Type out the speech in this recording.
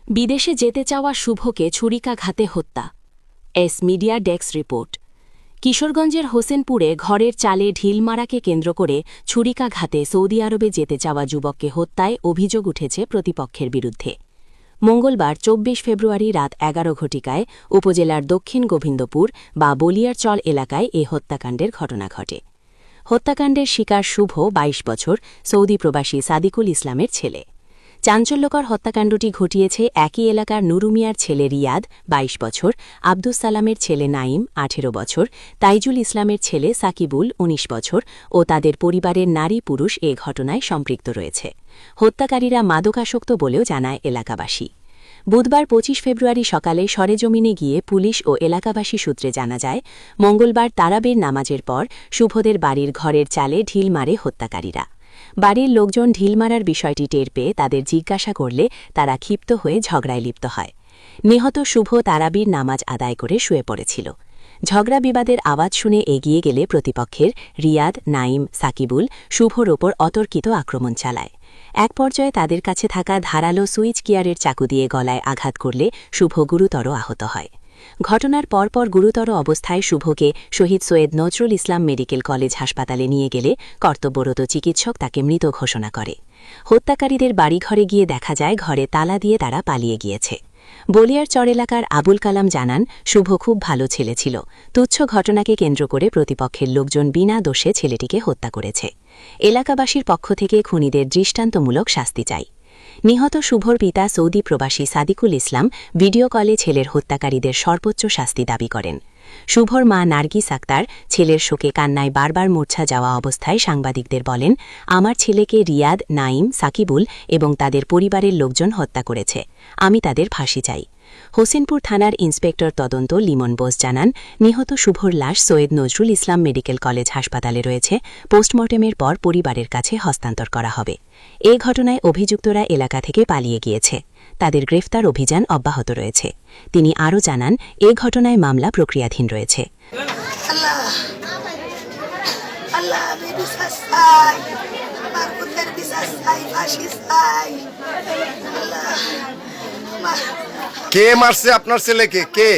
বিদেশে যেতে চাওয়া শুভকে ছুরিকাঘাতে হত্যা। S media desk report. কিশোরগঞ্জের হোসেনপুরে ঘরের চালে ঢিল মারাকে কেন্দ্র করে ছুরিকাঘাতে সৌদি আরবে যেতে চাওয়া যুবককে হত্যায় অভিযোগ উঠেছে প্রতিপক্ষের বিরুদ্ধে। মঙ্গলবার ২৪ ফেব্রুয়ারি রাত ১১ ঘটিকায় উপজেলার দক্ষিণ গোবিন্দপুর বা বলিয়ারচল এলাকায় এ হত্যাকাণ্ডের ঘটনা ঘটে। হত্যাকাণ্ডের শিকার শুভ ২২ বছর সৌদি প্রবাসী সাদিকুল ইসলামের ছেলে। চাঞ্চল্যকর হত্যাকাণ্ডটি ঘটিয়েছে একই এলাকার নুরু মিয়ার ছেলে রিয়াদ ২২ বছর, আব্দুস সালামের ছেলে নাইম ১৮ বছর, তাইজুল ইসলামের ছেলে সাকিবুল ১৯ বছর ও তাদের পরিবারের নারী পুরুষ এ ঘটনায় সম্পৃক্ত রয়েছে। হত্যাকারীরা মাদকাসক্ত বলেও জানায় এলাকাবাসী। বুধবার ২৫ ফেব্রুয়ারি সকালে সরেজমিনে গিয়ে পুলিশ ও এলাকাবাসী সূত্রে জানা যায়, মঙ্গলবার তারাবির নামাজের পর শুভদের বাড়ির ঘরের চালে ঢিল মারে হত্যাকারীরা। বাড়ির লোকজন ঢিল মারার বিষয়টি টের পেয়ে তাদের জিজ্ঞাসা করলে তারা ক্ষিপ্ত হয়ে ঝগড়ায় লিপ্ত হয়। নিহত শুভ তারাবির নামাজ আদায় করে শুয়ে পড়েছিল। ঝগড়া বিবাদের আওয়াজ শুনে এগিয়ে গেলে প্রতিপক্ষের রিয়াদ, নাইম, সাকিবুল শুভর ওপর অতর্কিত আক্রমণ চালায়। এক পর্যায়ে তাদের কাছে থাকা ধারালো সুইচ গিয়ারের চাকু দিয়ে গলায় আঘাত করলে শুভ গুরুতর আহত হয়। ঘটনার পরপর গুরুতর অবস্থায় শুভকে শহীদ সৈয়দ নজরুল ইসলাম মেডিকেল কলেজ হাসপাতালে নিয়ে গেলে কর্তব্যরত চিকিৎসক তাকে মৃত ঘোষণা করে। হত্যাকারীদের বাড়িঘরে গিয়ে দেখা যায় ঘরে তালা দিয়ে তারা পালিয়ে গিয়েছে। বলিয়ারচর এলাকার আবুল কালাম জানান, শুভ খুব ভালো ছেলে ছিল। তুচ্ছ ঘটনাকে কেন্দ্র করে প্রতিপক্ষের লোকজন বিনা দোষে ছেলেটিকে হত্যা করেছে। এলাকাবাসীর পক্ষ থেকে খুনিদের দৃষ্টান্তমূলক শাস্তি চাই। নিহত শুভর পিতা সৌদি প্রবাসী সাদিকুল ইসলাম ভিডিও কলে ছেলের হত্যাকারীদের সর্বোচ্চ শাস্তি দাবি করেন। শুভর মা নার্গিস আক্তার ছেলের শোকে কান্নায় বারবার মূর্ছা যাওয়া অবস্থায় সাংবাদিকদের বলেন, আমার ছেলেকে রিয়াদ, নাইম, সাকিবুল এবং তাদের পরিবারের লোকজন হত্যা করেছে। আমি তাদের ফাঁসি চাই। হোসেনপুর থানার ইন্সপেক্টর তদন্ত লিমন বোস জানান, নিহত শুভর লাশ সৈয়দ নজরুল ইসলাম মেডিকেল কলেজ হাসপাতালে রয়েছে। পোস্টমর্টেমের পর পরিবারের কাছে হস্তান্তর করা হবে। এ ঘটনায় অভিযুক্তরা এলাকা থেকে পালিয়ে গিয়েছে। তাদের গ্রেফতার অভিযান অব্যাহত রয়েছে। তিনি আরও জানান, এ ঘটনায় মামলা প্রক্রিয়াধীন রয়েছে। কে মারছে আপনার ছেলেকে? কে?